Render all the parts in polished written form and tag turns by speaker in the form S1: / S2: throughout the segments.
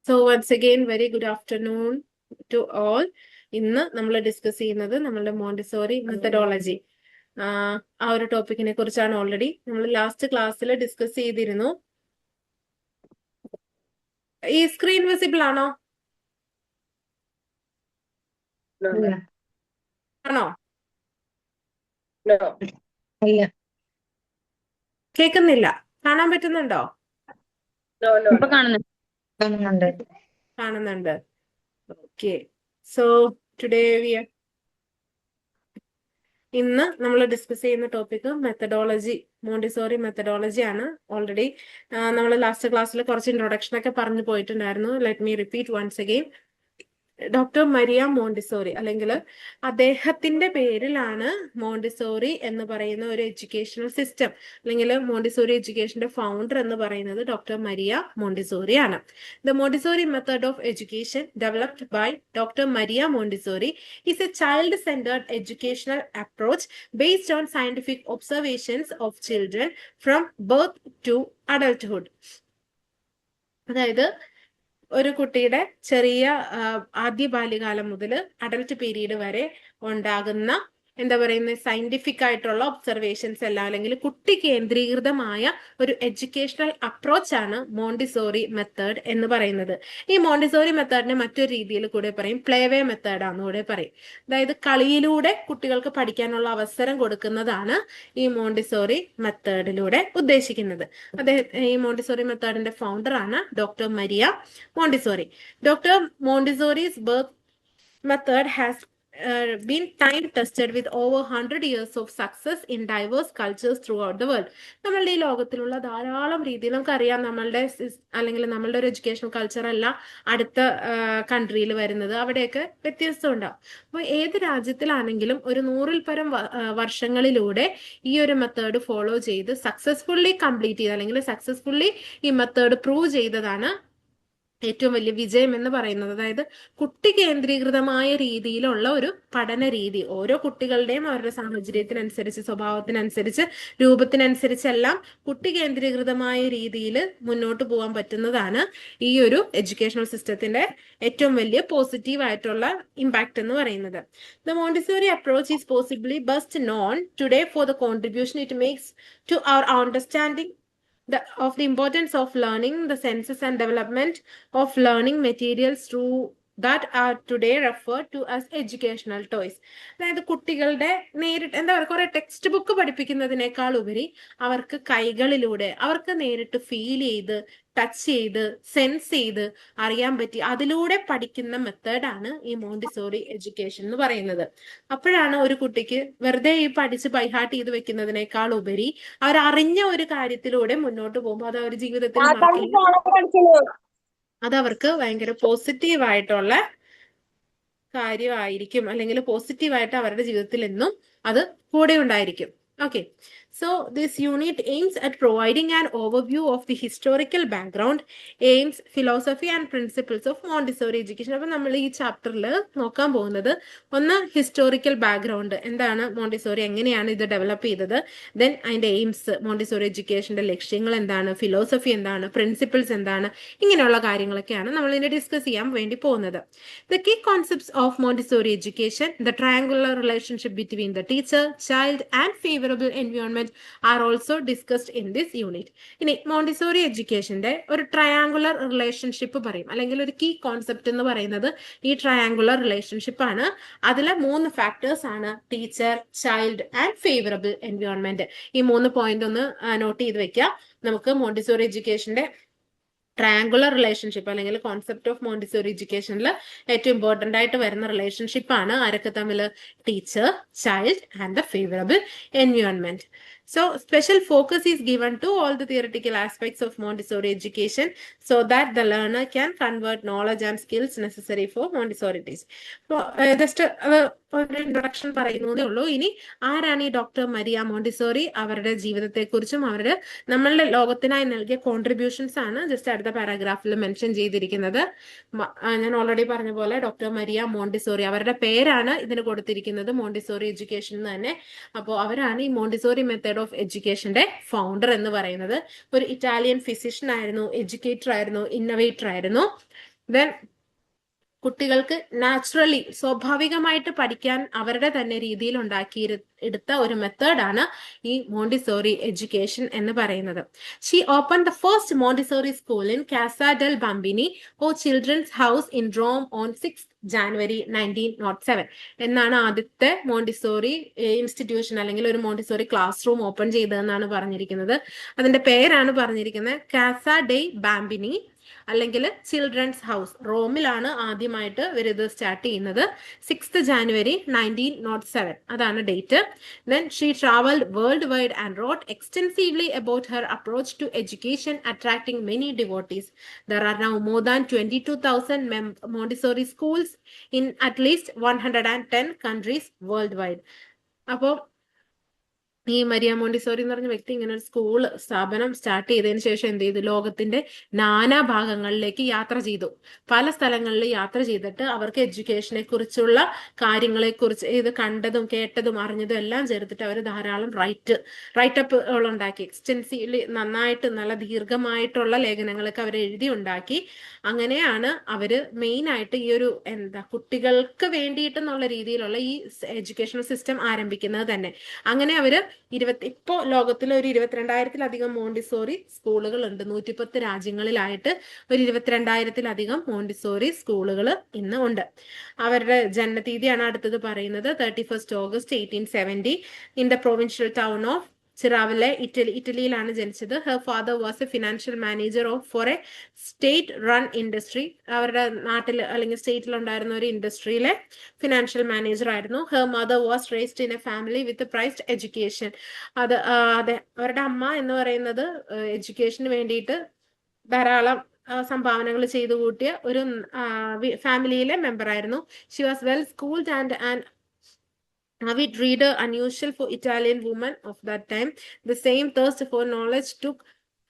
S1: So once again, very good afternoon to all. ഇന്ന് നമ്മൾ discuss ചെയ്യുന്നത് നമ്മളുടെ മോണ്ടിസോറി മെത്തഡോളജി ആ ഒരു ടോപ്പിക്കിനെ കുറിച്ചാണ്. ഓൾറെഡി നമ്മൾ ലാസ്റ്റ് ക്ലാസ്സിൽ ഡിസ്കസ് ചെയ്തിരുന്നു. ഈ സ്ക്രീൻ വിസിബിൾ ആണോ? ആണോ? കേൾക്കുന്നില്ല? കാണാൻ പറ്റുന്നുണ്ടോ? കാണുന്നുണ്ട്. ഓക്കെ. സോ ടുഡേ ഇന്ന് നമ്മൾ ഡിസ്കസ് ചെയ്യുന്ന ടോപ്പിക് മെത്തഡോളജി, മോണ്ടിസോറി മെത്തഡോളജി ആണ്. ഓൾറെഡി നമ്മൾ ലാസ്റ്റ് ക്ലാസ്സിൽ കുറച്ച് ഇൻട്രൊഡക്ഷൻ ഒക്കെ പറഞ്ഞു പോയിട്ടുണ്ടായിരുന്നു. Let me repeat once again. Doctor Maria Montessori, അല്ലെങ്കിൽ അദ്ദേഹത്തിന്റെ പേരിലാണ് മോണ്ടിസോറി എന്ന് പറയുന്ന ഒരു എഡ്യൂക്കേഷണൽ സിസ്റ്റം, അല്ലെങ്കിൽ മോണ്ടിസോറി എഡ്യൂക്കേഷന്റെ ഫൗണ്ടർ എന്ന് പറയുന്നത് ഡോക്ടർ മരിയ മോണ്ടിസോറി ആണ്. The Montessori method of education developed by doctor Maria Montessori is a child-centered educational approach based on scientific observations of children from birth to adulthood. അതായത് ഒരു കുട്ടിയുടെ ചെറിയ ആദ്യ ബാല്യകാലം മുതൽ അഡൽട്ട് പീരീഡ് വരെ ഉണ്ടാകുന്ന എന്താ പറയുന്നത് സയന്റിഫിക് ആയിട്ടുള്ള ഒബ്സർവേഷൻസ് എല്ലാം, അല്ലെങ്കിൽ കുട്ടി കേന്ദ്രീകൃതമായ ഒരു എഡ്യൂക്കേഷണൽ അപ്രോച്ച് ആണ് മോണ്ടിസോറി മെത്തേഡ് എന്ന് പറയുന്നത്. ഈ മോണ്ടിസോറി മെത്തേഡിനെ മറ്റൊരു രീതിയിൽ കൂടെ പറയും പ്ലേവേ മെത്തേഡാന്ന് കൂടെ പറയും. അതായത് കളിയിലൂടെ കുട്ടികൾക്ക് പഠിക്കാനുള്ള അവസരം കൊടുക്കുന്നതാണ് ഈ മോണ്ടിസോറി മെത്തേഡിലൂടെ ഉദ്ദേശിക്കുന്നത്. ഈ മോണ്ടിസോറി മെത്തേഡിന്റെ ഫൗണ്ടർ ആണ് doctor Maria Montessori. Doctor Montessori's birth method has been time tested with over 100 years of success in diverse cultures throughout the world. നമ്മളുടെ ഈ ലോകത്തിലുള്ള ധാരാളം രീതിയിൽ നമുക്കറിയാം, അല്ലെങ്കിൽ നമ്മളുടെ ഒരു എഡ്യൂക്കേഷണൽ കൾച്ചർ അല്ല അടുത്ത കൺട്രിയിൽ വരുന്നത്, അവിടെയൊക്കെ വ്യത്യസ്തം ഉണ്ടാവും. അപ്പോൾ ഏത് രാജ്യത്തിലാണെങ്കിലും ഒരു 100ൽ പരം വർഷങ്ങളിലൂടെ ഈ ഒരു മെത്തേഡ് ഫോളോ ചെയ്ത് സക്സസ്ഫുള്ളി കംപ്ലീറ്റ് ചെയ്ത്, അല്ലെങ്കിൽ സക്സസ്ഫുള്ളി ഈ മെത്തേഡ് പ്രൂവ് ചെയ്തതാണ് ഏറ്റവും വലിയ വിജയം എന്ന് പറയുന്നത്. അതായത് കുട്ടി കേന്ദ്രീകൃതമായ രീതിയിലുള്ള ഒരു പഠന രീതി, ഓരോ കുട്ടികളുടെയും അവരുടെ സാഹചര്യത്തിനനുസരിച്ച്, സ്വഭാവത്തിനനുസരിച്ച്, രൂപത്തിനനുസരിച്ചെല്ലാം കുട്ടി കേന്ദ്രീകൃതമായ രീതിയിൽ മുന്നോട്ട് പോകാൻ പറ്റുന്നതാണ് ഈ ഒരു എഡ്യൂക്കേഷണൽ സിസ്റ്റത്തിന്റെ ഏറ്റവും വലിയ പോസിറ്റീവ് ആയിട്ടുള്ള ഇമ്പാക്ട് എന്ന് പറയുന്നത്. The Montessori approach is possibly best known today for the contribution it makes to our understanding of the importance of learning, the senses and development of learning materials through that are today referred to as educational toys. അതായത് കുട്ടികളുടെ നേരിട്ട് എന്താ പറയുക, കുറെ text book പഠിപ്പിക്കുന്നതിനേക്കാൾ ഉപരി അവർക്ക് കൈകളിലൂടെ അവർക്ക് നേരിട്ട് ഫീൽ ചെയ്ത്, ടച്ച് ചെയ്ത്, സെൻസ് ചെയ്ത് അറിയാൻ പറ്റി അതിലൂടെ പഠിക്കുന്ന മെത്തേഡാണ് ഈ മോണ്ടിസോറി എഡ്യൂക്കേഷൻ എന്ന് പറയുന്നത്. അപ്പോഴാണ് ഒരു കുട്ടിക്ക് വെറുതെ ഈ പഠിച്ച് ബൈഹാർട്ട് ചെയ്ത് വെക്കുന്നതിനേക്കാൾ ഉപരി അവർ അറിഞ്ഞ ഒരു കാര്യത്തിലൂടെ മുന്നോട്ട് പോകുമ്പോൾ അത് അവർ ജീവിതത്തിൽ അത് അവർക്ക് ഭയങ്കര പോസിറ്റീവായിട്ടുള്ള കാര്യമായിരിക്കും, അല്ലെങ്കിൽ പോസിറ്റീവായിട്ട് അവരുടെ ജീവിതത്തിൽ എന്നും അത് കൂടെ ഉണ്ടായിരിക്കും. Okay, so this unit aims at providing an overview of the historical background, aims, philosophy and principles of Montessori education. അപ്പോൾ നമ്മൾ ഈ ചാപ്റ്ററിൽ നോക്കാൻ പോകുന്നത് ഒന്ന് ഹിസ്റ്റോറിക്കൽ ബാക്ക്ഗ്രൗണ്ട്, എന്താണ് മോണ്ടിസോറി, എങ്ങനെയാണ് ഇത് ഡെവലപ്പ് ചെയ്തത്, ദെൻ അതിന്റെ എയിംസ്, മോണ്ടിസോറി എഡ്യൂക്കേഷന്റെ ലക്ഷ്യങ്ങൾ എന്താണ്, ഫിലോസഫി എന്താണ്, പ്രിൻസിപ്പിൾസ് എന്താണ്, ഇങ്ങനെയുള്ള കാര്യങ്ങളൊക്കെയാണ് നമ്മൾ ഇതിനെ ഡിസ്കസ് ചെയ്യാൻ വേണ്ടി പോകുന്നത്. The key concepts of Montessori education, the triangular relationship between the teacher, child and favorable environment are also discussed in this unit. ഇനി മോണ്ടിസോറി എഡ്യൂക്കേഷന്റെ ഒരു ട്രയാങ്കുലർ റിലേഷൻഷിപ്പ് പറയും, അല്ലെങ്കിൽ ഒരു കീ കോൺസെപ്റ്റ് എന്ന് പറയുന്നത് ഈ ട്രയാങ്കുലർ റിലേഷൻഷിപ്പ് ആണ്. അതിലെ 3 ഫാക്ടേഴ്സ് ആണ് teacher, child and favourable environment. ഈ 3 പോയിന്റ് ഒന്ന് നോട്ട് ചെയ്ത് വെക്കുക. നമുക്ക് മോണ്ടിസോറി എഡ്യൂക്കേഷന്റെ ട്രയാങ്കുലർ റിലേഷൻഷിപ്പ് അല്ലെങ്കിൽ കോൺസെപ്റ്റ് ഓഫ് മോണ്ടിസോറി എഡ്യൂക്കേഷനിൽ ഏറ്റവും ഇമ്പോർട്ടൻ്റ് ആയിട്ട് വരുന്ന റിലേഷൻഷിപ്പ് ആണ് ആരൊക്കെ തമ്മിൽ, teacher, child and the favourable environment. So special focus is given to all the theoretical aspects of Montessori education so that the learner can convert knowledge and skills necessary for Montessori teaching. Just ഒരു introduction പറയുന്നതേ ഉള്ളൂ. ഇനി ആരാണ് ഈ doctor Maria Montessori, അവരുടെ ജീവിതത്തെക്കുറിച്ചും അവരുടെ നമ്മളുടെ ലോകത്തിനായി നൽകിയ കോൺട്രിബ്യൂഷൻസ് ആണ് ജസ്റ്റ് അടുത്ത പാരാഗ്രാഫിൽ മെൻഷൻ ചെയ്തിരിക്കുന്നത്. ഞാൻ ഓൾറെഡി പറഞ്ഞ പോലെ ഡോക്ടർ മരിയ മോണ്ടിസോറി, അവരുടെ പേരാണ് ഇതിന് കൊടുത്തിരിക്കുന്നത്, മോണ്ടിസോറി എഡ്യൂക്കേഷൻ എന്ന് തന്നെ. അപ്പോൾ അവരാണ് ഈ മോണ്ടിസോറി മെത്തേഡ് മെത്തേഡ് ഓഫ് എഡ്യൂക്കേഷന്റെ ഫൗണ്ടർ എന്ന് പറയുന്നത്. ഒരു ഇറ്റാലിയൻ ഫിസിഷ്യൻ ആയിരുന്നു, എഡ്യൂക്കേറ്റർ ആയിരുന്നു, ഇന്നോവേറ്റർ ആയിരുന്നു. ദെൻ കുട്ടികൾക്ക് നാച്ചുറലി സ്വാഭാവികമായിട്ട് പഠിക്കാൻ അവരുടെ തന്നെ രീതിയിൽ എടുത്ത ഒരു മെത്തേഡാണ് ഈ മോണ്ടിസോറി എഡ്യൂക്കേഷൻ എന്ന് പറയുന്നത്. She open the first Montessori school in Casa del Bambini or children's house in Rome on 6 January 1907 എന്നാണ് ആദ്യത്തെ മോണ്ടിസോറി ഇൻസ്റ്റിറ്റ്യൂഷൻ അല്ലെങ്കിൽ ഒരു മോണ്ടിസോറി ക്ലാസ് റൂം ഓപ്പൺ ചെയ്തതെന്നാണ് പറഞ്ഞിരിക്കുന്നത്. അതിന്റെ പേരാണ് പറഞ്ഞിരിക്കുന്നത് കാസ ഡെ ബാംബിനി അല്ലെങ്കിൽ ചിൽഡ്രൻസ് ഹൗസ്. റോമിലാണ് ആദ്യമായിട്ട് ഇവർ ഇത് സ്റ്റാർട്ട് ചെയ്യുന്നത്. 6 ജാനുവരി 1907 അതാണ് date. Then she traveled worldwide and wrote extensively about her approach to education, attracting many devotees. There are now more than 22,000 Montessori schools in at least 110 countries worldwide. അപ്പോൾ ഈ Maria Montessori എന്ന് പറഞ്ഞ വ്യക്തി ഇങ്ങനെ ഒരു school സ്ഥാപനം start ചെയ്തതിന് ശേഷം എന്ത് ചെയ്തു? ലോകത്തിന്റെ നാനാ ഭാഗങ്ങളിലേക്ക് യാത്ര ചെയ്തു. പല സ്ഥലങ്ങളിൽ യാത്ര ചെയ്തിട്ട് അവർക്ക് എഡ്യൂക്കേഷനെ കുറിച്ചുള്ള കാര്യങ്ങളെ കുറിച്ച് ഇത് കണ്ടതും കേട്ടതും അറിഞ്ഞതും എല്ലാം ചേർത്തിട്ട് അവർ ധാരാളം റൈറ്റപ്പുകൾ ഉണ്ടാക്കി. എക്സ്റ്റെൻസീവ്ലി നന്നായിട്ട് നല്ല ദീർഘമായിട്ടുള്ള ലേഖനങ്ങളൊക്കെ അവർ എഴുതി ഉണ്ടാക്കി. അങ്ങനെയാണ് അവര് മെയിൻ ആയിട്ട് ഈ ഒരു കുട്ടികൾക്ക് വേണ്ടിയിട്ടെന്നുള്ള രീതിയിലുള്ള ഈ എഡ്യൂക്കേഷണൽ സിസ്റ്റം ആരംഭിക്കുന്നത് തന്നെ. അങ്ങനെ അവര് ഇപ്പോ ലോകത്തിൽ ഒരു 22,000-ലധികം മോണ്ടിസോറി സ്കൂളുകൾ ഉണ്ട്. 110 രാജ്യങ്ങളിലായിട്ട് ഒരു 22,000-ലധികം മോണ്ടിസോറി സ്കൂളുകൾ ഇന്ന് ഉണ്ട്. അവരുടെ ജനനതീയതിയാണ് അടുത്തത് പറയുന്നത്. 31 August 1870 in the provincial town of Chiaravalle, ഇറ്റലിയിലാണ് ജനിച്ചത്. Her father was a financial manager for a state run industry. അവരുടെ നാട്ടിൽ അല്ലെങ്കിൽ സ്റ്റേറ്റിൽ ഉണ്ടായിരുന്ന ഒരു ഇൻഡസ്ട്രിയിലെ ഫിനാൻഷ്യൽ മാനേജർ ആയിരുന്നു. Her mother was raised in a family with prized education. അതെ, അവരുടെ അമ്മ എന്ന് പറയുന്നത് എഡ്യൂക്കേഷന് വേണ്ടിയിട്ട് ധാരാളം സംഭാവനകൾ ചെയ്തു കൂട്ടിയ ഒരു ഫാമിലിയിലെ മെമ്പർ ആയിരുന്നു. She was well schooled and avid reader, unusual for Italian women of that time. The same thirst for knowledge took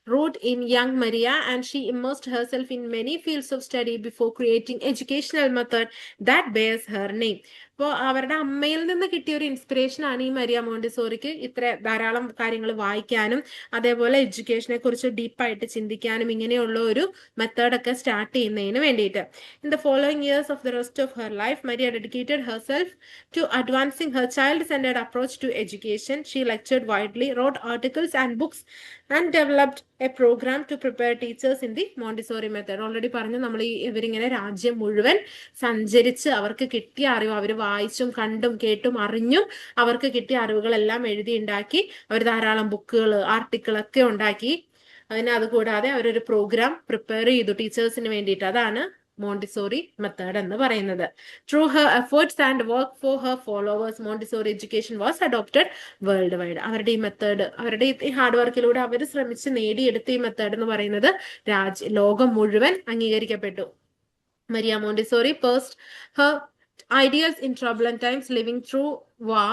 S1: root in young Maria, and she immersed herself in many fields of study before creating educational method that bears her name. അപ്പോൾ അവരുടെ അമ്മയിൽ നിന്ന് കിട്ടിയ ഒരു inspiration ആണ് ഈ Maria മോണ്ടിസോറിക്ക് ഇത്ര ധാരാളം കാര്യങ്ങൾ വായിക്കാനും അതേപോലെ എഡ്യൂക്കേഷനെ കുറിച്ച് ഡീപ്പായിട്ട് ചിന്തിക്കാനും ഇങ്ങനെയുള്ള ഒരു മെത്തേഡൊക്കെ സ്റ്റാർട്ട് ചെയ്യുന്നതിന് വേണ്ടിയിട്ട്. In the following years of the rest of her life Maria dedicated herself to advancing her child centred approach to education. She lectured widely, wrote articles and books and developed a program to prepare teachers in the Montessori method. Already പറഞ്ഞു, നമ്മൾ ഇവരിങ്ങനെ രാജ്യം മുഴുവൻ സഞ്ചരിച്ച് അവർക്ക് കിട്ടിയ അറിവ് അവർ വായിച്ചും കണ്ടും കേട്ടും അറിഞ്ഞും അവർക്ക് കിട്ടിയ അറിവുകളെല്ലാം എഴുതി ഉണ്ടാക്കി അവർ ധാരാളം ബുക്കുകൾ ആർട്ടിക്കിളൊക്കെ ഉണ്ടാക്കി. അതുകൂടാതെ അവരൊരു പ്രോഗ്രാം പ്രിപ്പയർ ചെയ്തു ടീച്ചേഴ്സിന് വേണ്ടിയിട്ട്. അതാണ് മോണ്ടിസോറി മെത്തേഡ് എന്ന് പറയുന്നത്. Through her efforts and work for her followers Montessori education was adopted world wide. അവരുടെ ഈ മെത്തേഡ്, അവരുടെ ഈ ഹാർഡ് വർക്കിലൂടെ അവർ ശ്രമിച്ച് നേടിയെടുത്ത ഈ മെത്തേഡ് എന്ന് പറയുന്നത് ലോകം മുഴുവൻ അംഗീകരിക്കപ്പെട്ടു. Maria Montessori pursued her ideals in turbulent times, living through war.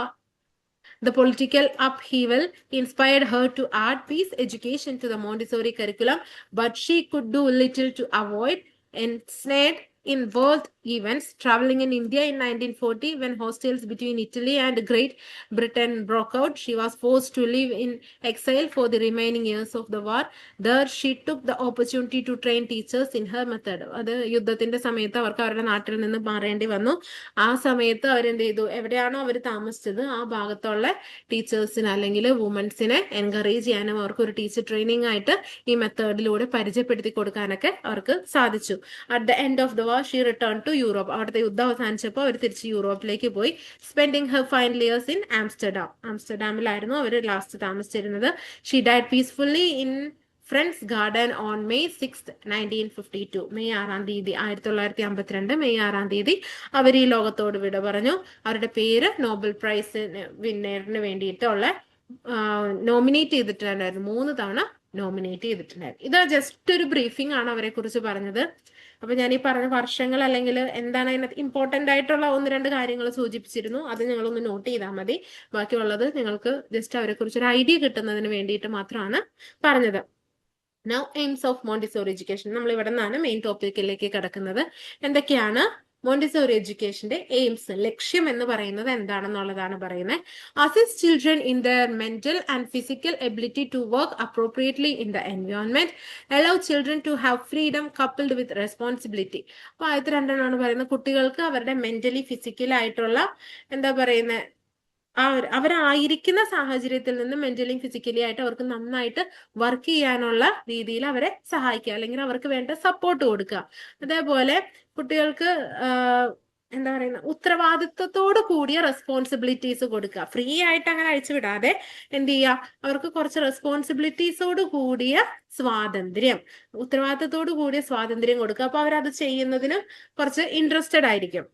S1: The political upheaval inspired her to add peace education to the Montessori curriculum, but she could do little to avoid ensnared in world events. Traveling in India in 1940 when hostilities between Italy and Great Britain broke out, she was forced to live in exile for the remaining years of the war. There she took the opportunity to train teachers in her method. അത് യുദ്ധത്തിന്റെ സമയത്ത് അവർക്ക് അവരുടെ നാട്ടിൽ നിന്ന് മാറേണ്ടി വന്നു. ആ സമയത്ത് അവരെന്ത് ചെയ്തു? എവിടെയാണോ അവർ താമസിച്ചത് ആ ഭാഗത്തുള്ള ടീച്ചേഴ്സിന് അല്ലെങ്കിൽ വുമൻസിനെ എൻകറേജ് ചെയ്യാനും അവർക്ക് ഒരു ടീച്ചർ ട്രെയിനിങ് ആയിട്ട് ഈ മെത്തേഡിലൂടെ പരിചയപ്പെടുത്തി കൊടുക്കാനൊക്കെ അവർക്ക് സാധിച്ചു. At the end of the war she return to Europe. അവിടുത്തെ യുദ്ധം അവസാനിച്ചപ്പോൾ അവർ തിരിച്ച് യൂറോപ്പിലേക്ക് പോയി. Spending her final years in ആംസ്റ്റർഡാമിലായിരുന്നു അവർ ലാസ്റ്റ് താമസിച്ചിരുന്നത്. She died peacefully in friends garden on May 6, 1952. May 6 തീയതി 1952 മെയ് 6 തീയതി അവർ ഈ ലോകത്തോട് വിട പറഞ്ഞു. അവരുടെ പേര് നോബൽ പ്രൈസ് വിന്നറിന് വേണ്ടിയിട്ടുള്ള നോമിനേറ്റ് ചെയ്തിട്ടുണ്ടായിരുന്നു. 3 തവണ നോമിനേറ്റ് ചെയ്തിട്ടുണ്ടായിരുന്നു. ഇത് ജസ്റ്റ് ഒരു ബ്രീഫിംഗ് ആണ് അവരെ കുറിച്ച് പറഞ്ഞത്. അപ്പൊ ഞാൻ ഈ പറഞ്ഞ വർഷങ്ങൾ അല്ലെങ്കിൽ എന്താണ് അതിനകത്ത് ഇമ്പോർട്ടന്റ് ആയിട്ടുള്ള 1-2 കാര്യങ്ങൾ സൂചിപ്പിച്ചിരുന്നു. അത് നിങ്ങളൊന്ന് നോട്ട് ചെയ്താൽ മതി. ബാക്കിയുള്ളത് നിങ്ങൾക്ക് ജസ്റ്റ് അവരെ കുറിച്ച് ഒരു ഐഡിയ കിട്ടുന്നതിന് വേണ്ടിയിട്ട് മാത്രമാണ് പറഞ്ഞത്. Now aims of Montessori education. നമ്മൾ ഇവിടെ നിന്നാണ് മെയിൻ ടോപ്പിക്കിലേക്ക് കിടക്കുന്നത്. എന്തൊക്കെയാണ് മോണ്ടിസോറി എഡ്യൂക്കേഷന്റെ എയിംസ്, ലക്ഷ്യം എന്ന് പറയുന്നത് എന്താണെന്നുള്ളതാണ് പറയുന്നത്. Assist children in their mental and physical ability to work appropriately in the environment, allow children to have freedom coupled with responsibility. അപ്പൊ ആദ്യത്തെ രണ്ടെണ്ണമാണ് പറയുന്നത് കുട്ടികൾക്ക് അവരുടെ മെന്റലി ഫിസിക്കൽ ആയിട്ടുള്ള എന്താ പറയുന്നത് അവരായിരിക്കുന്ന സാഹചര്യത്തിൽ നിന്ന് മെന്റലി ഫിസിക്കലി ആയിട്ട് അവർക്ക് നന്നായിട്ട് വർക്ക് ചെയ്യാനുള്ള രീതിയിൽ അവരെ സഹായിക്കുക, അല്ലെങ്കിൽ അവർക്ക് വേണ്ട സപ്പോർട്ട് കൊടുക്കുക. അതേപോലെ കുട്ടികൾക്ക് എന്താ പറയുന്ന ഉത്തരവാദിത്വത്തോട് കൂടിയ റെസ്പോൺസിബിലിറ്റീസ് കൊടുക്കുക. ഫ്രീ ആയിട്ട് അങ്ങനെ അഴിച്ചു വിടാതെ എന്ത് ചെയ്യുക, അവർക്ക് കുറച്ച് റെസ്പോൺസിബിലിറ്റീസോട് കൂടിയ സ്വാതന്ത്ര്യം, ഉത്തരവാദിത്തത്തോട് കൂടിയ സ്വാതന്ത്ര്യം കൊടുക്കുക. അപ്പൊ അവരത് ചെയ്യുന്നതിന് കുറച്ച് ഇൻട്രസ്റ്റഡ് ആയിരിക്കും.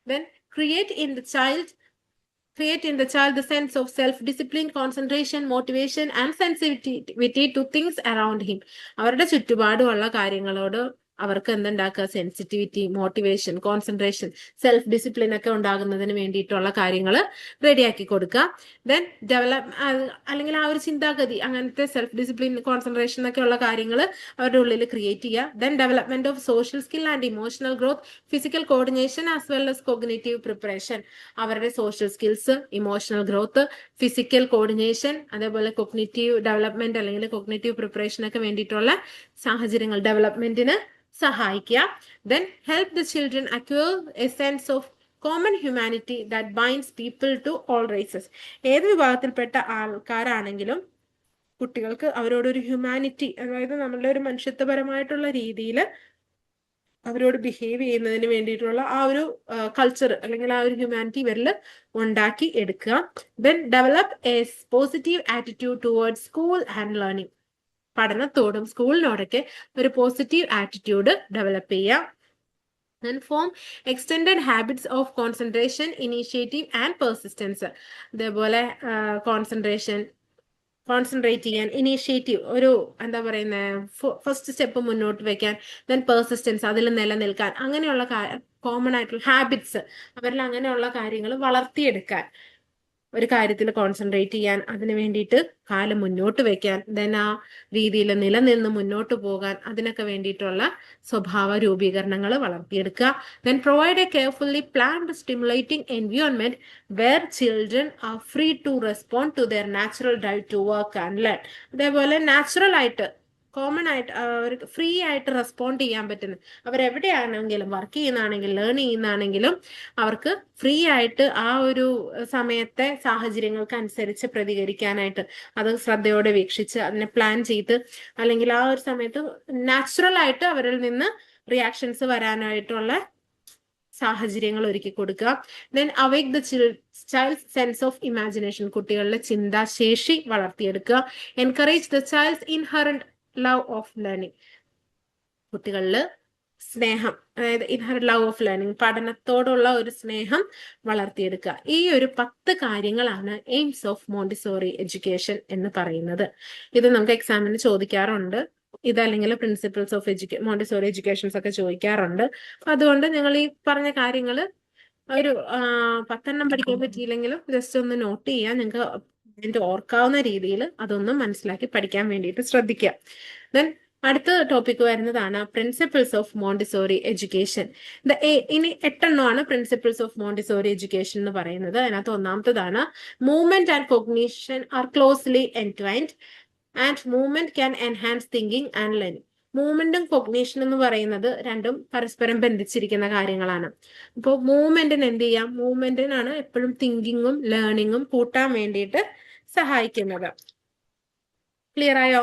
S1: Then create in the child the sense of self-discipline, concentration, motivation and sensitivity to things around him. അവരുടെ ചുറ്റുപാടുമുള്ള കാര്യങ്ങളോട് അവർക്ക് എന്തുണ്ടാക്കുക, sensitivity, motivation, concentration, self discipline ഒക്കെ ഉണ്ടാകുന്നതിന് വേണ്ടിയിട്ടുള്ള കാര്യങ്ങൾ റെഡിയാക്കി കൊടുക്കുക. ദെൻ അല്ലെങ്കിൽ ആ ഒരു ചിന്താഗതി, അങ്ങനത്തെ സെൽഫ് ഡിസിപ്ലിൻ, കോൺസെൻട്രേഷൻ ഒക്കെ ഉള്ള കാര്യങ്ങൾ അവരുടെ ഉള്ളിൽ ക്രിയേറ്റ് ചെയ്യുക. Then development of social skill and emotional growth, physical coordination as well as cognitive preparation. അവരുടെ social skills, emotional growth, physical coordination, അതേപോലെ കോഗ്നിറ്റീവ് ഡെവലപ്മെന്റ് അല്ലെങ്കിൽ കോഗ്നിറ്റീവ് പ്രിപ്പറേഷൻ ഒക്കെ വേണ്ടിയിട്ടുള്ള സാഹചര്യങ്ങൾ ഡെവലപ്മെന്റിന് സഹായിക്കുക. Then help the children acquire a sense of common humanity that binds people to all races. ഏത് വിഭാഗത്തിൽപ്പെട്ട ആൾക്കാരാണെങ്കിലും കുട്ടികൾക്ക് അവരോടൊരു ഹ്യൂമാനിറ്റി, അതായത് നമ്മളുടെ ഒരു മനുഷ്യത്വപരമായിട്ടുള്ള രീതിയിൽ അവരോട് ബിഹേവ് ചെയ്യുന്നതിന് വേണ്ടിയിട്ടുള്ള ആ ഒരു കൾച്ചർ അല്ലെങ്കിൽ ആ ഒരു ഹ്യൂമാനിറ്റി ഇവരിൽ ഉണ്ടാക്കി എടുക്കുക. Then develop a positive attitude towards school and learning. പഠനത്തോടും സ്കൂളിനോടൊക്കെ ഒരു പോസിറ്റീവ് ആറ്റിറ്റ്യൂഡ് ഡെവലപ്പ് ചെയ്യാം. Then form extended habits of concentration, initiative and persistence. അതേപോലെ കോൺസെൻട്രേറ്റ് ചെയ്യാൻ, ഇനീഷ്യേറ്റീവ്, ഒരു എന്താ പറയുന്നത് ഫസ്റ്റ് സ്റ്റെപ്പ് മുന്നോട്ട് വെക്കാൻ, ദെൻ പെർസിസ്റ്റൻസ്, അതിൽ നിലനിൽക്കാൻ, അങ്ങനെയുള്ള കോമൺ ആയിട്ടുള്ള ഹാബിറ്റ്സ് അവരിൽ അങ്ങനെയുള്ള കാര്യങ്ങൾ വളർത്തിയെടുക്കാൻ, ഒരു കാര്യത്തിൽ കോൺസെൻട്രേറ്റ് ചെയ്യാൻ, അതിനു വേണ്ടിയിട്ട് കാലം മുന്നോട്ട് വെക്കാൻ, ദെൻ ആ രീതിയിൽ നിലനിന്ന് മുന്നോട്ട് പോകാൻ, അതിനൊക്കെ വേണ്ടിയിട്ടുള്ള സ്വഭാവ രൂപീകരണങ്ങൾ വളർത്തിയെടുക്കുക. Then provide a carefully planned stimulating environment where children are free to respond to their natural drive to work and learn. അതേപോലെ നാച്ചുറൽ ആയിട്ട് കോമൺ ആയിട്ട് അവർക്ക് ഫ്രീ ആയിട്ട് റെസ്പോണ്ട് ചെയ്യാൻ പറ്റുന്ന, അവരെവിടെയാണെങ്കിലും വർക്ക് ചെയ്യുന്നതാണെങ്കിലും ലേൺ ചെയ്യുന്നതാണെങ്കിലും അവർക്ക് ഫ്രീ ആയിട്ട് ആ ഒരു സമയത്തെ സാഹചര്യങ്ങൾക്ക് അനുസരിച്ച് പ്രതികരിക്കാനായിട്ട്, അത് ശ്രദ്ധയോടെ വീക്ഷിച്ച് അതിനെ പ്ലാൻ ചെയ്ത്, അല്ലെങ്കിൽ ആ ഒരു സമയത്ത് നാച്ചുറൽ ആയിട്ട് അവരിൽ നിന്ന് റിയാക്ഷൻസ് വരാനായിട്ടുള്ള സാഹചര്യങ്ങൾ ഒരുക്കി കൊടുക്കുക. Then awake the child sense of imagination. കുട്ടികളുടെ ചിന്താശേഷി വളർത്തിയെടുക്കുക. Encourage the child inherent love of learning. കുട്ടികളിൽ സ്നേഹം, അതായത് ഇൻഹറന്റ് ലവ് ഓഫ് ലേണിംഗ്, പഠനത്തോടുള്ള ഒരു സ്നേഹം വളർത്തിയെടുക്കുക. ഈ ഒരു 10 കാര്യങ്ങളാണ് എയിംസ് ഓഫ് മോണ്ടിസോറി എഡ്യൂക്കേഷൻ എന്ന് പറയുന്നത്. ഇത് നമുക്ക് എക്സാമിന് ചോദിക്കാറുണ്ട്. ഇതല്ലെങ്കിൽ പ്രിൻസിപ്പിൾസ് ഓഫ് മോണ്ടിസോറി എഡ്യൂക്കേഷൻസ് ഒക്കെ ചോദിക്കാറുണ്ട്. അതുകൊണ്ട് നിങ്ങൾ ഈ പറഞ്ഞ കാര്യങ്ങൾ ഒരു 10 പഠിക്കാൻ പറ്റിയില്ലെങ്കിലും ജസ്റ്റ് ഒന്ന് നോട്ട് ചെയ്യാൻ, നിങ്ങൾക്ക് ഓർക്കാവുന്ന രീതിയിൽ അതൊന്നും മനസ്സിലാക്കി പഠിക്കാൻ വേണ്ടിയിട്ട് ശ്രദ്ധിക്കുക. ദെൻ അടുത്ത ടോപ്പിക് വരുന്നതാണ് പ്രിൻസിപ്പിൾസ് ഓഫ് മോണ്ടിസോറി എഡ്യൂക്കേഷൻ. ഇനി 8 പ്രിൻസിപ്പിൾസ് ഓഫ് മോണ്ടിസോറി എഡ്യൂക്കേഷൻ എന്ന് പറയുന്നത്. അതിനകത്ത് ഒന്നാമത്തതാണ് movement and cognition are closely entwined and movement can enhance thinking and learning. മൂവ്മെന്റും കോഗ്നീഷൻ എന്ന് പറയുന്നത് രണ്ടും പരസ്പരം ബന്ധിച്ചിരിക്കുന്ന കാര്യങ്ങളാണ്. അപ്പോൾ മൂവ്മെന്റിന് എന്ത് ചെയ്യാം, മൂവ്മെന്റിനാണ് എപ്പോഴും തിങ്കിങ്ങും ലേണിങ്ങും കൂട്ടാൻ വേണ്ടിയിട്ട് സഹായിക്കുന്നത്. ക്ലിയർ ആയോ?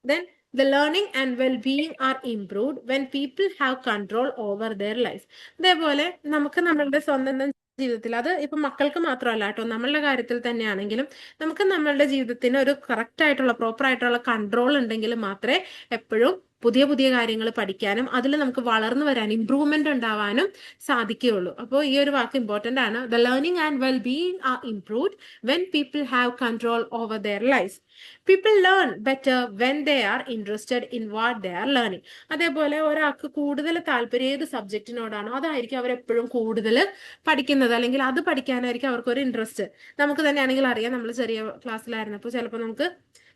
S1: Then the learning and well-being are improved when people have control over their lives. അതേപോലെ നമുക്ക് നമ്മളുടെ സ്വന്തം ജീവിതത്തിൽ, അത് ഇപ്പൊ മക്കൾക്ക് മാത്രമല്ല കേട്ടോ, നമ്മളുടെ കാര്യത്തിൽ തന്നെയാണെങ്കിലും നമുക്ക് നമ്മളുടെ ജീവിതത്തിന് ഒരു കറക്റ്റ് ആയിട്ടുള്ള പ്രോപ്പർ ആയിട്ടുള്ള കൺട്രോൾ ഉണ്ടെങ്കിൽ മാത്രമേ എപ്പോഴും പുതിയ പുതിയ കാര്യങ്ങൾ പഠിക്കാനും അതിൽ നമുക്ക് വളർന്നു വരാനും ഇംപ്രൂവ്മെന്റ് ഉണ്ടാവാനും സാധിക്കുകയുള്ളൂ. അപ്പോൾ ഈ ഒരു വാക്ക് ഇമ്പോർട്ടന്റ് ആണ്. The learning and well being are improved when people have control over their life. People learn better when they are interested in what they are learning. അതേപോലെ ഒരാൾക്ക് കൂടുതൽ താല്പര്യം ഏത് സബ്ജക്റ്റിനോടാണോ അതായിരിക്കും അവരെപ്പോഴും കൂടുതൽ പഠിക്കുന്നത്, അല്ലെങ്കിൽ അത് പഠിക്കാനായിരിക്കും അവർക്കൊരു ഇൻട്രസ്റ്റ്. നമുക്ക് തന്നെയാണെങ്കിൽ അറിയാം, നമ്മൾ ചെറിയ ക്ലാസ്സിലായിരുന്നപ്പോൾ ചിലപ്പോൾ നമുക്ക്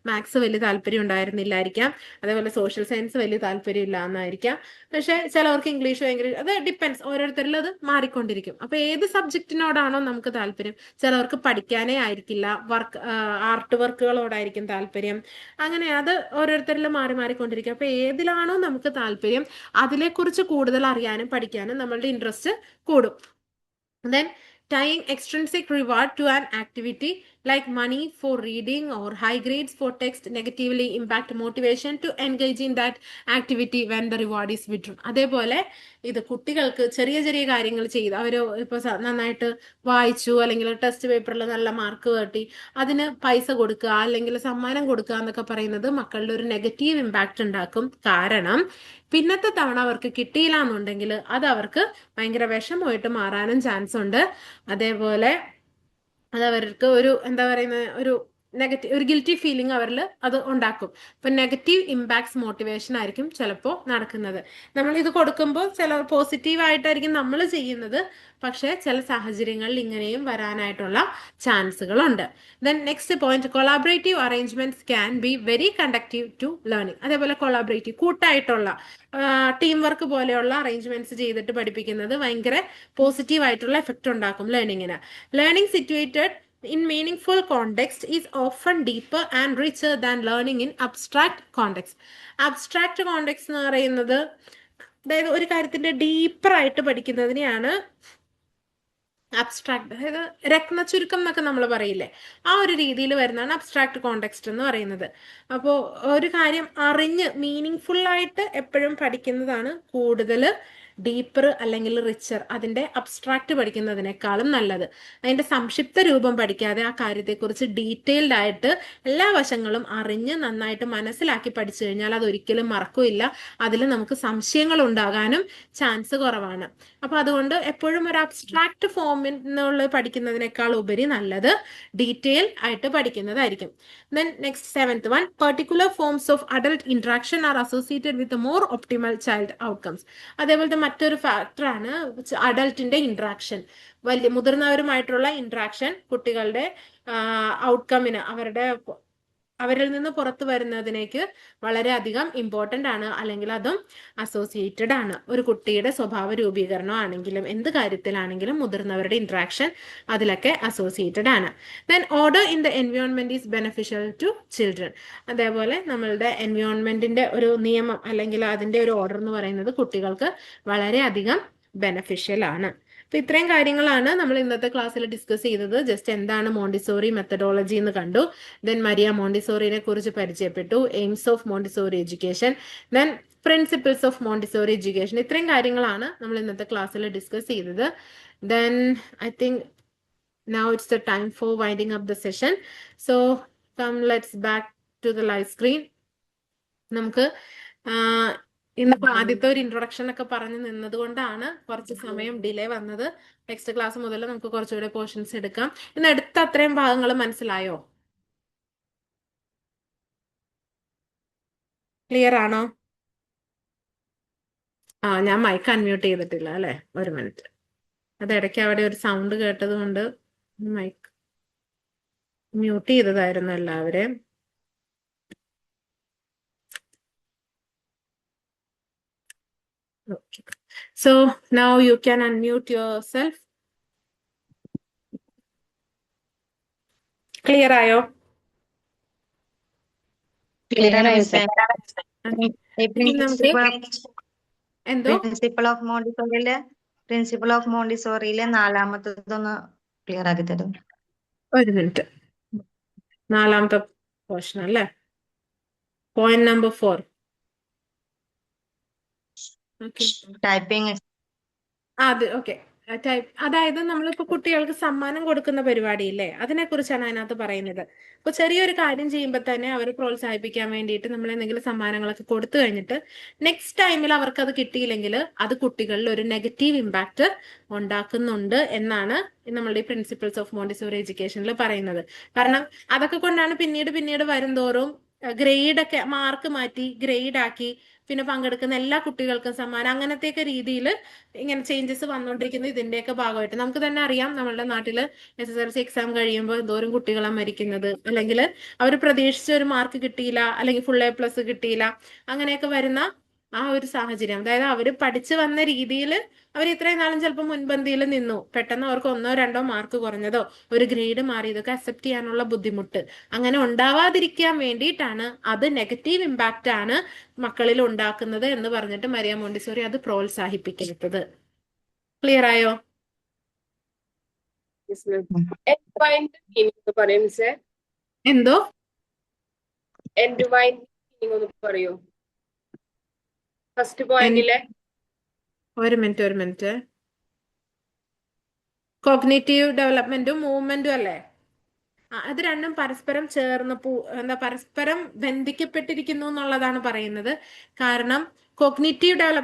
S1: മാത്സ് വലിയ താല്പര്യം ഉണ്ടായിരുന്നില്ലായിരിക്കാം. അതേപോലെ സോഷ്യൽ സയൻസ് സയൻസ് വലിയ താല്പര്യമില്ല എന്നായിരിക്കാം. പക്ഷെ ചിലവർക്ക് ഇംഗ്ലീഷ് ഭയങ്കര, അത് ഡിപ്പെൻസ്, ഓരോരുത്തരിലും അത് മാറിക്കൊണ്ടിരിക്കും. അപ്പൊ ഏത് സബ്ജക്റ്റിനോടാണോ നമുക്ക് താല്പര്യം, ചിലവർക്ക് പഠിക്കാനേ ആയിരിക്കില്ല, ആർട്ട് വർക്കുകളോടായിരിക്കും താല്പര്യം. അങ്ങനെ അത് ഓരോരുത്തരിലും മാറി മാറിക്കൊണ്ടിരിക്കും. അപ്പൊ ഏതിലാണോ നമുക്ക് താല്പര്യം അതിനെക്കുറിച്ച് കൂടുതൽ അറിയാനും പഠിക്കാനും നമ്മളുടെ ഇൻട്രസ്റ്റ് കൂടും. Then tying extrinsic reward to an activity like money for reading or high grades for text negatively impact motivation to engage in that activity when the reward is withdrawn. അതേപോലെ ഇത് കുട്ടികൾക്ക് ചെറിയ ചെറിയ കാര്യങ്ങൾ ചെയ്ത് അവർ ഇപ്പോൾ നന്നായിട്ട് വായിച്ചു, അല്ലെങ്കിൽ ടെസ്റ്റ് പേപ്പറിൽ നല്ല മാർക്ക് കിട്ടി, അതിന് പൈസ കൊടുക്കുക അല്ലെങ്കിൽ സമ്മാനം കൊടുക്കുക എന്നൊക്കെ പറയുന്നത് മക്കളുടെ ഒരു നെഗറ്റീവ് ഇമ്പാക്റ്റ് ഉണ്ടാക്കും. കാരണം പിന്നത്തെ തവണ അവർക്ക് കിട്ടിയില്ല എന്നുണ്ടെങ്കിൽ അത് അവർക്ക് ഭയങ്കര വിഷമമായിട്ട് മാറാനും ചാൻസ് ഉണ്ട്. അതേപോലെ അത് അവർക്ക് ഒരു എന്താ പറയുന്നത്, ഒരു ഗിൽറ്റി ഫീലിംഗ് അവരിൽ അത് ഉണ്ടാക്കും. ഇപ്പൊ നെഗറ്റീവ് ഇമ്പാക്ട്സ് മോട്ടിവേഷൻ ആയിരിക്കും ചിലപ്പോൾ നടക്കുന്നത്. നമ്മൾ ഇത് കൊടുക്കുമ്പോൾ ചില പോസിറ്റീവായിട്ടായിരിക്കും നമ്മൾ ചെയ്യുന്നത്, പക്ഷെ ചില സാഹചര്യങ്ങളിൽ ഇങ്ങനെയും വരാനായിട്ടുള്ള ചാൻസുകളുണ്ട്. Then next point, collaborative arrangements can be very conductive to learning. അതേപോലെ കൊളാബറേറ്റീവ്, കൂട്ടായിട്ടുള്ള ടീം വർക്ക് പോലെയുള്ള അറേഞ്ച്മെന്റ്സ് ചെയ്തിട്ട് പഠിപ്പിക്കുന്നത് ഭയങ്കര പോസിറ്റീവ് ആയിട്ടുള്ള എഫക്റ്റ് ഉണ്ടാക്കും ലേണിങ്ങിന്. Learning situated in meaningful context is often deeper and richer than learning in abstract context. Abstract context എന്ന് പറയുന്നത്, അതായത് ഒരു കാര്യത്തിന്റെ ഡീപ്പർ ആയിട്ട് പഠിക്കുന്നതിനെയാണ് അബ്സ്ട്രാക്ട്, അതായത് രത്ന ചുരുക്കം എന്നൊക്കെ നമ്മൾ പറയില്ലേ, ആ ഒരു രീതിയിൽ വരുന്നതാണ് അബ്സ്ട്രാക്ട് കോണ്ടെക്സ്റ്റ് എന്ന് പറയുന്നത്. അപ്പോൾ ഒരു കാര്യം അറിഞ്ഞ് മീനിങ് ഫുൾ ആയിട്ട് എപ്പോഴും പഠിക്കുന്നതാണ് കൂടുതൽ ഡീപ്പർ അല്ലെങ്കിൽ റിച്ചർ, അതിന്റെ അബ്സ്ട്രാക്ട് പഠിക്കുന്നതിനേക്കാളും നല്ലത്. അതിന്റെ സംക്ഷിപ്ത രൂപം പഠിക്കാതെ ആ കാര്യത്തെക്കുറിച്ച് ഡീറ്റെയിൽഡ് ആയിട്ട് എല്ലാ വശങ്ങളും അറിഞ്ഞ് നന്നായിട്ട് മനസ്സിലാക്കി പഠിച്ചു കഴിഞ്ഞാൽ അതൊരിക്കലും മറക്കില്ല. അതിൽ നമുക്ക് സംശയങ്ങൾ ഉണ്ടാകാനും ചാൻസ് കുറവാണ്. അപ്പൊ അതുകൊണ്ട് എപ്പോഴും ഒരു അബ്സ്ട്രാക്ട് ഫോമിൽ നിന്നുള്ള പഠിക്കുന്നതിനേക്കാൾ ഉപരി നല്ലത് ഡീറ്റെയിൽ ആയിട്ട് പഠിക്കുന്നതായിരിക്കും. Then next, seventh one, particular forms of adult interaction are associated with a more optimal child outcomes. അതേപോലത്തെ മറ്റൊരു ഫാക്ടറാണ് അഡൾട്ടിന്റെ ഇന്ററാക്ഷൻ. വലിയ മുതിർന്നവരുമായിട്ടുള്ള ഇന്ററാക്ഷൻ കുട്ടികളുടെ ഔട്ട്കമ്മിന്, അവരിൽ നിന്ന് പുറത്തു വരുന്നതിനേക്ക് വളരെയധികം ഇമ്പോർട്ടൻ്റ് ആണ്, അല്ലെങ്കിൽ അതും അസോസിയേറ്റഡ് ആണ്. ഒരു കുട്ടിയുടെ സ്വഭാവ രൂപീകരണം ആണെങ്കിലും എന്ത് കാര്യത്തിലാണെങ്കിലും മുതിർന്നവരുടെ ഇന്ററാക്ഷൻ അതിലൊക്കെ അസോസിയേറ്റഡ് ആണ്. Then order in the environment is beneficial to children. അതേപോലെ നമ്മളുടെ എൻവയോൺമെന്റിന്റെ ഒരു നിയമം അല്ലെങ്കിൽ അതിന്റെ ഒരു ഓർഡർ എന്ന് പറയുന്നത് കുട്ടികൾക്ക് വളരെയധികം ബെനഫിഷ്യൽ ആണ്. അപ്പൊ ഇത്രയും കാര്യങ്ങളാണ് നമ്മൾ ഇന്നത്തെ ക്ലാസ്സിൽ ഡിസ്കസ് ചെയ്തത്. ജസ്റ്റ് എന്താണ് മോണ്ടിസോറി മെത്തഡോളജി എന്ന് കണ്ടു, ദെൻ മരിയ മോണ്ടിസോറിനെ കുറിച്ച് പരിചയപ്പെട്ടു, aims of Montessori education, then principles of Montessori education. ഇത്രയും കാര്യങ്ങളാണ് നമ്മൾ ഇന്നത്തെ ക്ലാസ്സിൽ ഡിസ്കസ് ചെയ്തത്. Then I think now it's the time for winding up the session. So come, let's back to the live screen. നമുക്ക് ഇന്നിപ്പോ ആദ്യത്തെ ഒരു ഇൻട്രൊഡക്ഷൻ ഒക്കെ പറഞ്ഞു നിന്നത് കൊണ്ടാണ് കുറച്ച് സമയം ഡിലേ വന്നത്. നെക്സ്റ്റ് ക്ലാസ് മുതൽ നമുക്ക് കുറച്ചുകൂടെ പോർഷൻസ് എടുക്കാം. ഇന്ന് അടുത്ത അത്രയും ഭാഗങ്ങൾ മനസ്സിലായോ? ക്ലിയർ ആണോ? ഞാൻ മൈക്ക് അൺമ്യൂട്ട് ചെയ്തിട്ടില്ല അല്ലെ, ഒരു മിനിറ്റ്. അത് ഇടയ്ക്ക് അവിടെ ഒരു സൗണ്ട് കേട്ടത് കൊണ്ട് മൈക്ക് മ്യൂട്ട് ചെയ്തതായിരുന്നു എല്ലാവരെയും. Okay. So now you can unmute yourself. Clear ആയോ? എന്തോ
S2: പ്രിൻസിപ്പിൾ ഓഫ് മോണ്ടിസോറിയിലെ നാലാമത്തതൊന്ന് ക്ലിയർ ആക്കി തരും.
S1: ഒരു മിനിറ്റ്. നാലാമത്തെ പോർഷൻ അല്ലേ, പോയിന്റ് നമ്പർ 4.
S2: ടൈപ്പിംഗ്.
S1: ഓക്കെ. അതായത് നമ്മളിപ്പോ കുട്ടികൾക്ക് സമ്മാനം കൊടുക്കുന്ന പരിപാടിയില്ലേ, അതിനെ കുറിച്ചാണ് അതിനകത്ത് പറയുന്നത്. ഇപ്പൊ ചെറിയൊരു കാര്യം ചെയ്യുമ്പോൾ തന്നെ അവർ പ്രോത്സാഹിപ്പിക്കാൻ വേണ്ടിയിട്ട് നമ്മൾ എന്തെങ്കിലും സമ്മാനങ്ങളൊക്കെ കൊടുത്തു കഴിഞ്ഞിട്ട് നെക്സ്റ്റ് ടൈമിൽ അവർക്ക് അത് കിട്ടിയില്ലെങ്കിൽ അത് കുട്ടികളിൽ ഒരു നെഗറ്റീവ് ഇമ്പാക്റ്റ് ഉണ്ടാക്കുന്നുണ്ട് എന്നാണ് നമ്മളുടെ ഈ പ്രിൻസിപ്പിൾസ് ഓഫ് മോണ്ടിസോറി എഡ്യൂക്കേഷനിൽ പറയുന്നത്. കാരണം അതൊക്കെ കൊണ്ടാണ് പിന്നീട് വരും തോറും ഗ്രേഡ് ഒക്കെ മാർക്ക് മാറ്റി ഗ്രേഡ് ആക്കി പിന്നെ പങ്കെടുക്കുന്ന എല്ലാ കുട്ടികൾക്കും സമ്മാനം, അങ്ങനത്തെയൊക്കെ രീതിയിൽ ഇങ്ങനെ ചേഞ്ചസ് വന്നുകൊണ്ടിരിക്കുന്നത് ഇതിന്റെയൊക്കെ ഭാഗമായിട്ട്. നമുക്ക് തന്നെ അറിയാം നമ്മളുടെ നാട്ടില് SSLC എക്സാം കഴിയുമ്പോൾ എന്തോരം കുട്ടികളാണ് മരിക്കുന്നത്, അല്ലെങ്കിൽ അവർ പ്രതീക്ഷിച്ച ഒരു മാർക്ക് കിട്ടിയില്ല, അല്ലെങ്കിൽ ഫുൾ A+ കിട്ടിയില്ല, അങ്ങനെയൊക്കെ വരുന്ന ആ ഒരു സാഹചര്യം. അതായത് അവർ പഠിച്ചു വന്ന രീതിയിൽ അവർ ഇത്രയും നാളും ചിലപ്പോൾ മുൻപന്തിയിൽ നിന്നു, പെട്ടെന്ന് അവർക്ക് 1-2 മാർക്ക് കുറഞ്ഞതോ ഒരു ഗ്രേഡ് മാറിയതൊക്കെ അക്സെപ്റ്റ് ചെയ്യാനുള്ള ബുദ്ധിമുട്ട് അങ്ങനെ ഉണ്ടാവാതിരിക്കാൻ വേണ്ടിയിട്ടാണ്, അത് നെഗറ്റീവ് ഇമ്പാക്റ്റ് ആണ് മക്കളിൽ ഉണ്ടാക്കുന്നത് എന്ന് പറഞ്ഞിട്ട് മരിയ മോണ്ടിസോറി അത് പ്രോത്സാഹിപ്പിക്കുന്നത്. ക്ലിയർ ആയോ?
S3: എൻഡ് വൈൻ്റെ മീനിങ് ഒന്ന് പറയോ മിസ്സേ?
S1: എന്തോ?
S3: എൻഡ് വൈൻ്റെ മീനിങ് ഒന്ന് പറയോ ഫസ്റ്റ് പോയിന്റിലെ?
S1: ഒരു മിനിറ്റ്. കോഗ്നേറ്റീവ് ഡെവലപ്മെന്റും മൂവ്മെന്റും അല്ലേ? അത് രണ്ടും പരസ്പരം ചേർന്ന് പരസ്പരം ബന്ധിക്കപ്പെട്ടിരിക്കുന്നു എന്നുള്ളതാണ് പറയുന്നത്. കാരണം കോഗ്നിറ്റീവ് ഡെവലപ്മെന്റ്